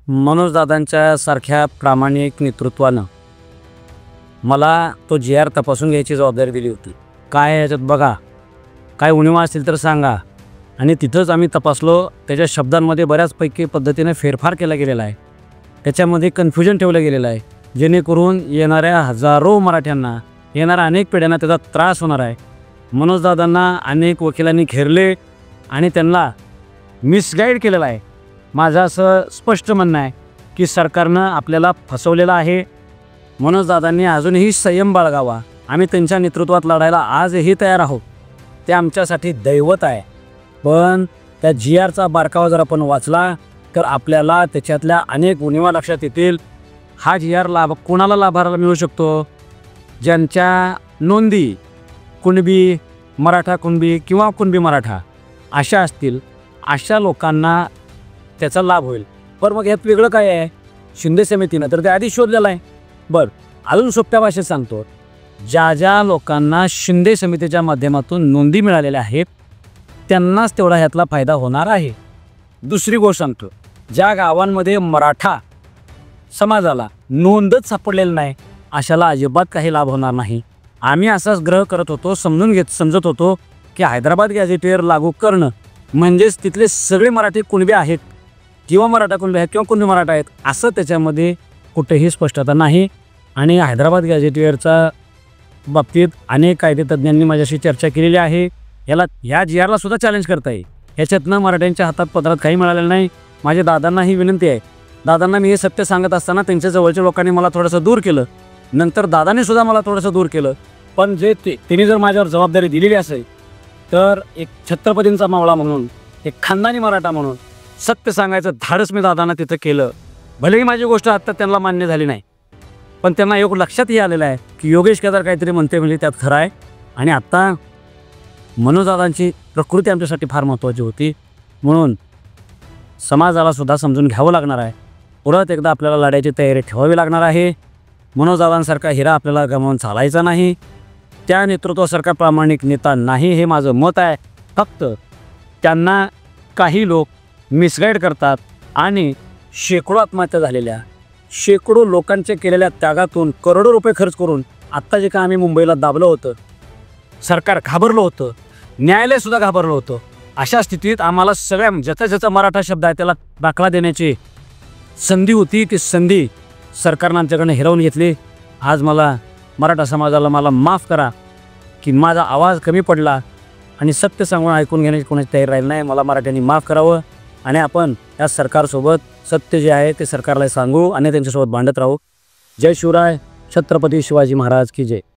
मनोजदादांच्या सारख्या प्रामाणिक नेतृत्वानं मला तो जी.आर. तपासून घ्यायची जबाबदारी दिली होती. काय याच्यात बघा, काय उणिवा असतील तर सांगा. आणि तिथंच आम्ही तपासलो. त्याच्या शब्दांमध्ये बऱ्याचपैकी पद्धतीने फेरफार केला गेलेला आहे. त्याच्यामध्ये कन्फ्युजन ठेवलं गेलेलं आहे, जेणेकरून येणाऱ्या हजारो मराठ्यांना, येणाऱ्या अनेक पिढ्यांना त्याचा त्रास होणार आहे. मनोजदादांना अनेक वकिलांनी घेरले आणि त्यांना मिसगाईड केलेलं आहे. माझं असं स्पष्ट म्हणणं आहे की सरकारनं आपल्याला फसवलेलं आहे. मनोजदादांनी अजूनही संयम बाळगावा. आम्ही त्यांच्या नेतृत्वात लढायला आजही तयार आहोत. ते आमच्यासाठी दैवत आहे. पण त्या जी.आरचा बारकावा जर आपण वाचला तर आपल्याला त्याच्यातल्या अनेक उणिवा लक्षात येतील. हा जी.आर कोणाला लाभाला मिळू शकतो? ज्यांच्या नोंदी कुणबी मराठा कुणबी किंवा कुणबी मराठा अशा असतील, अशा लोकांना त्याचा लाभ होईल. पण मग यात वेगळं काय आहे? शिंदे समितीनं तर ते आधीच शोधलेलं आहे. बरं, अजून सोप्या भाषेत सांगतो, ज्या लोकांना शिंदे समितीच्या माध्यमातून नोंदी मिळालेल्या आहेत त्यांनाच तेवढा ह्यातला फायदा होणार आहे. दुसरी गोष्ट सांगतो, ज्या गावांमध्ये मराठा समाजाला नोंदच सापडलेलं नाही अशाला अजिबात काही लाभ होणार नाही. आम्ही असाच ग्रह करत होतो, समजत होतो की हैदराबाद गॅझेटवर लागू करणं म्हणजेच तिथले सगळे मराठी कुणबी आहेत किंवा मराठा कुणबी आहेत किंवा कुणबी मराठा आहेत असं त्याच्यामध्ये कुठेही स्पष्टता नाही. आणि हैदराबाद गॅझेटवेअरच्या बाबतीत अनेक कायदेतज्ञांनी माझ्याशी चर्चा केलेली आहे. ह्या जी.आरला सुद्धा चॅलेंज करता येईल. ह्याच्यातनं मराठ्यांच्या हातात पदरात काही मिळालेलं नाही. माझ्या दादांना ही विनंती आहे. दादांना मी हे सत्य सांगत असताना त्यांच्या जवळच्या लोकांनी मला थोडंसं दूर केलं. नंतर दादाने सुद्धा मला थोडंसं दूर केलं. पण जे त्यांनी जर माझ्यावर जबाबदारी दिलेली असेल तर एक छत्रपतींचा मावळा म्हणून, एक खानदानी मराठा म्हणून सत्य सांगायचं धाडस मी दादांना तिथं केलं. भलेही माझी गोष्ट आत्ता त्यांना मान्य झाली नाही, पण त्यांना योग लक्षातही आलेलं आहे की योगेश केदार काहीतरी म्हणते म्हणजे त्यात खरं आहे. आणि आत्ता मनोजदादांची प्रकृती आमच्यासाठी फार महत्त्वाची होती, म्हणून समाजाला सुद्धा समजून घ्यावं लागणार आहे. परत एकदा आपल्याला लढायची तयारी ठेवावी लागणार आहे. मनोजदादांसारखा हिरा आपल्याला गमावून चालायचा नाही. त्या नेतृत्वासारखा प्रामाणिक नेता नाही, हे माझं मत आहे. फक्त त्यांना काही लोक मिसगाईड करतात आणि शेकडो आत्महत्या झालेल्या, शेकडो लोकांच्या केलेल्या त्यागातून करोडो रुपये खर्च करून आत्ता जे का आम्ही मुंबईला दाबलं होतं, सरकार घाबरलं होतं, न्यायालयसुद्धा घाबरलं होतं, अशा स्थितीत आम्हाला सगळ्या ज्याचा मराठा शब्द आहे त्याला दाखला देण्याची संधी होती. ती संधी सरकारनं आमच्याकडनं हिरावून घेतली. आज मला मराठा समाजाला मला माफ करा की माझा आवाज कमी पडला आणि सत्य सांगून ऐकून घेण्याची कोणाची तयारी राहिली नाही. मला मराठ्यांनी माफ करावं आणि आपण या सरकारसोबत सत्य जे आहे ते सरकारला सांगू आणि त्यांच्यासोबत भांडत राहू. जय शिवराय. छत्रपती शिवाजी महाराज की जय.